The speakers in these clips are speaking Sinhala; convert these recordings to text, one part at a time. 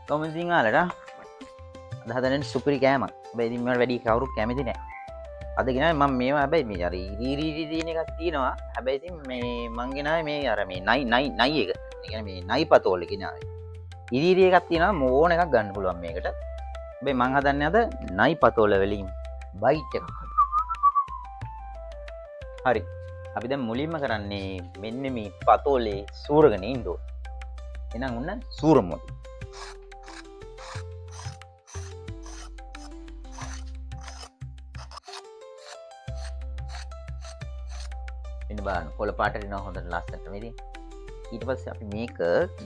කොහොමද ඉතින් ඔයාලට? අද හදන්නේ සුපිරි කෑමක්. හැබැයි ඉතින් මේවට වැඩි කවුරුත් කැමති නැහැ. අද ගෙනාවේ මම මේවා හැබැයි මේ අර ඉරි තියෙන එකක් තියෙනවා. හැබැයි ඉතින් මේ මං ගෙනාවේ මේ අර මේ නයි එක. ඒ කියන්නේ මේ නයි පතෝල ගෙනාවේ. ඉරි එකක් තියෙනවා ඕන එකක් ගන්න පුළුවන් මේකට. හැබැයි මං හදන්නේ අද නයි පතෝල වලින් බයිට් එකක්. හරි. අපි දැන් මුලින්ම කරන්නේ මෙන්න මේ පතෝලේ සූරගෙන ඉන්න ඕන. එහෙනම් උන්න සූරමු. මෙන්න බලන්න කොළ පාටට එනවා හොඳට ලස්සනට මේ ඉතින්. ඊට පස්සේ අපි මේක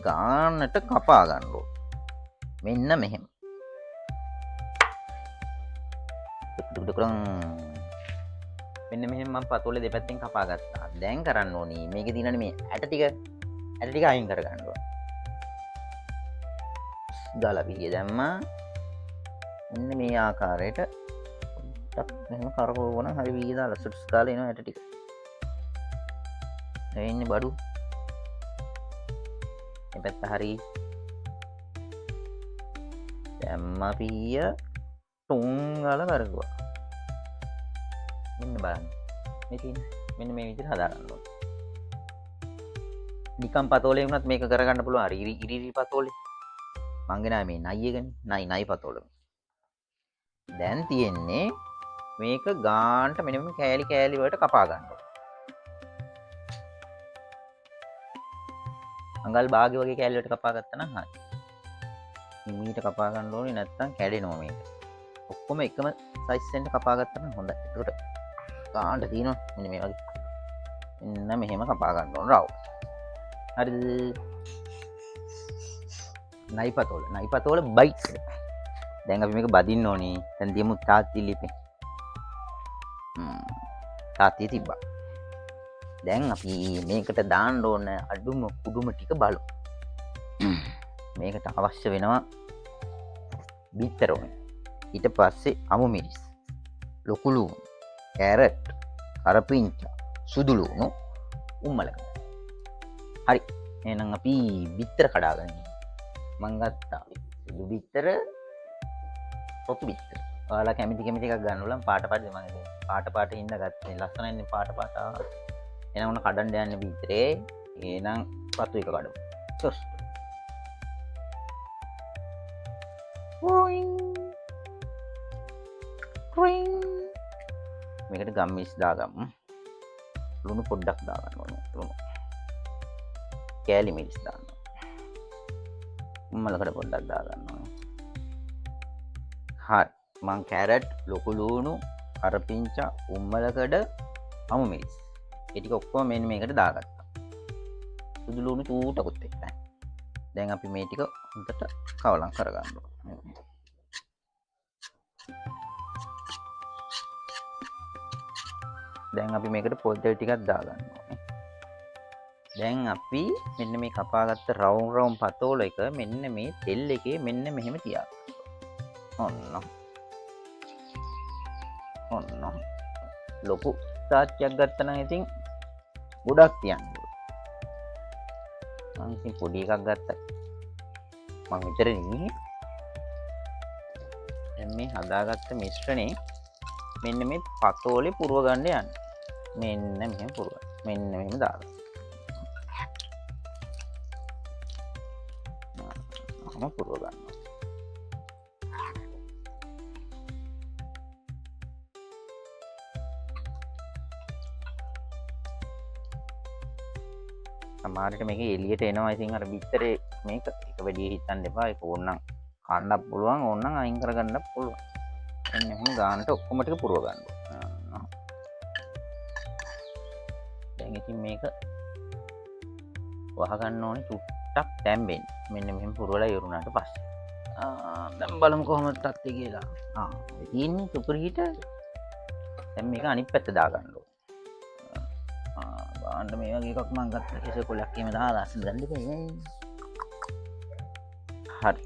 ගානට කපා ගන්න ඕන. මෙන්න මෙහෙම. මෙන්න මෙහෙම මම පතෝලේ දෙපැත්තෙන් කපා ගත්තා. දැන් කරන්න ඕනි මේකේ තියෙන මේ ඇට ටික අයින් කර ගන්න ඕන. දාලා පිහිය දැම්මා. මෙන්න මේ ආකාරයට ටක් මෙහෙම කරකවන හරි පිහිය දාලා සුට්ස් දාලා එනවා ඇට ටික. එන්නේ බඩු. මේ පැත්ත හරි. දැම්මා පිහිය තුන් ගාලා කරකුවා. මෙන්න බලන්න. මෙතින් මෙන්න මේ විදිහට හදා ගන්න ඕනේ. නිකම් පතෝලේ වුණත් මේක කරගන්න පුළුවන්. අර ඉරි පතෝලේ. මං ගෙනාවේ මේ නයි එකනේ. නයි පතෝලේ. දැන් තියෙන්නේ මේක ගානට මෙන්න මේ කෑලි වලට කපා ගන්න ඕනේ. අඟල් භාගය වගේ කෑලි වලට කපා ගත්තා නම් හරි. මීට කපා ගන්න ඕනේ නැත්තම් කැඩෙනවා මේක. ඔක්කොම එකම සයිස් එකෙන් කපා ගත්තා නම් හොඳයි. ඒකට ගානට තියෙනවා මෙන්න මේ වගේ. මෙන්න මෙහෙම කපා ගන්න ඕන රව්. හරිද? නයි පතෝල බයිට්. දැන් අපි මේක බදින්න ඕනේ. දැන් දියමු තාත්ති ලිපේ. තාත්තිය තිබ්බා. දැන් අපි මේකට දාන්න ඕන අඩුම කුඩුම ටික බලමු. මේකට අවශ්‍ය වෙනවා බිත්තර ඕනේ. ඊට පස්සේ අමු මිරිස්, ලොකු ලුණු, කැරට්, කරපිංචා, සුදු ලුණු, උම්මලක. හරි. එහෙනම් අපි බිත්තර කඩාගන්න. මං ගත්තා සුදු බිත්තර, රතු බිත්තර. ඔයාලා කැමති එකක් ගන්න ඕන පාට මම පාට හින්දා ගත්තේ. ලස්සනයිනේ පාට. එහෙනම් උන කඩන්න යන්නේ බිත්තරේ. එහෙනම් පතු එක කඩමු. චොස්. මේකට ගම්මිස් දාගමු. ලුණු පොඩ්ඩක් දාගන්න ඕනේ. ලුණු. කෑලි මිරිස් දාන්න. උම්මලකට පොඩ්ඩක් දාගන්න ඕනේ. හරි. මං කැරට්, ලොකු ලුණු, කරපිංචා, උම්මලකඩ, අමු මිරිස්. ඒ ටික ඔක්කොම මෙන්න මේකට දාගත්තා. සුදු ලුණු චූටකුත් එක්ක. දැන් අපි මේ ටික හොඳට කවලම් කරගන්න ඕනේ. දැන් අපි මේකට පොල් තෙල් ටිකක් දාගන්න ඕනේ. දැන් අපි මෙන්න මේ කපාගත්ත රවුම් පතෝල එක මෙන්න මේ තෙල් එකේ මෙන්න මෙහෙම තියාගන්න. ඔන්න. ලොකු තාච්චියක් ගත්තා නම් ඉතින් ගොඩක් තියන්න ඕනේ. මම ඉතින් පොඩි එකක් ගත්තා. මම විතරනේ. දැන් මේ හදාගත්ත මිශ්‍රණේ මෙන්න මේ පතෝලේ පුරව ගන්න යන්න. මෙන්න මෙහෙම පුරව. මෙන්න මෙහෙම දාගන්න. පුරව ගන්න. සමහරට මේක එළියට එනවා. ඉතින් අර බිත්තරේ මේක එක වැඩි හිතන්න එපා. ඒක ඕනනම් කන්නත් පුළුවන්, ඕනනම් අයින් කරගන්නත් පුළුවන්. එන්න එහෙනම් ගානට ඔක්කොම ටික පුරව ගන්න ඕන. දැන් ඉතින් මේක වහ ගන්න ඕනේ චුට්ටක් තැම්බෙන්න. මෙන්න මෙහෙම පුරවලා ඉවරුණාට පස්සේ. දැන් බලමු කොහොමද තත්ත්වය කියලා. ඉතින් සුපිරිට දැන් මේක අනිත් පැත්ත දාගන්න ඕනේ. ගානට මේ වගේ එකක් මම ගත්තා. කෙස කොලයක් එහෙම දාලා අස්සෙන් ගන්න දෙන්නේ. හරි.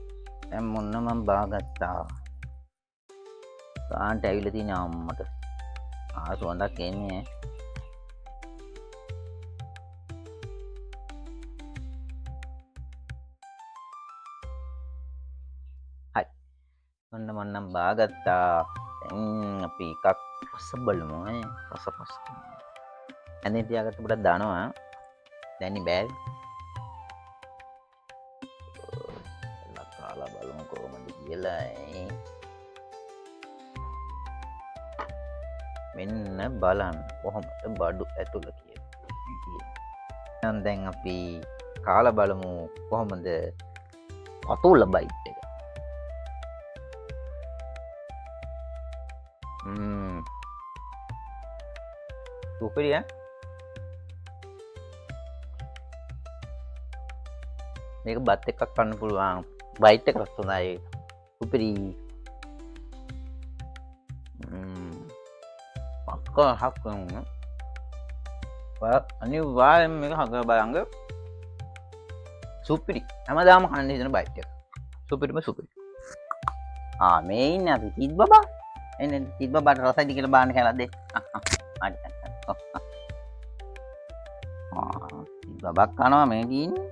දැන් මොන්න මම බාගත්තා. ගානට ඇවිල්ලා තියෙන අම්මට. සුවඳක් එන්නේ. මන්නම් බාගත්තා දැන් අපි එකක් පස බලමු පස ඇඳ තියාගත්ත පුටත් දානවා දැනි බෑල් කාලා බලමු කොහොමද කියලා මෙන්න බලන්න කොහොමද බඩු ඇතුළ කියලා දැන් අපි කාලා බලමු කොහොමද පතුල බයිට් එක සුපිරිය මේක බත් එකක් කන්න පුළුවන් බයිට් එකක් හොඳයි සුපිරි පක්කා හක් අනිවාර්යෙන් මේක හග බලංග සුපිරි හැමදාම කන්න හිතන බයිට් එක සුපිරිම සුපිරි මේ ඉන්නේ අපි තිත් බබා එන්න තිත් බබාට රසයි කියලා බාන්න කියලා දෙන්න බබක් කනවා මේ තියෙන්නේ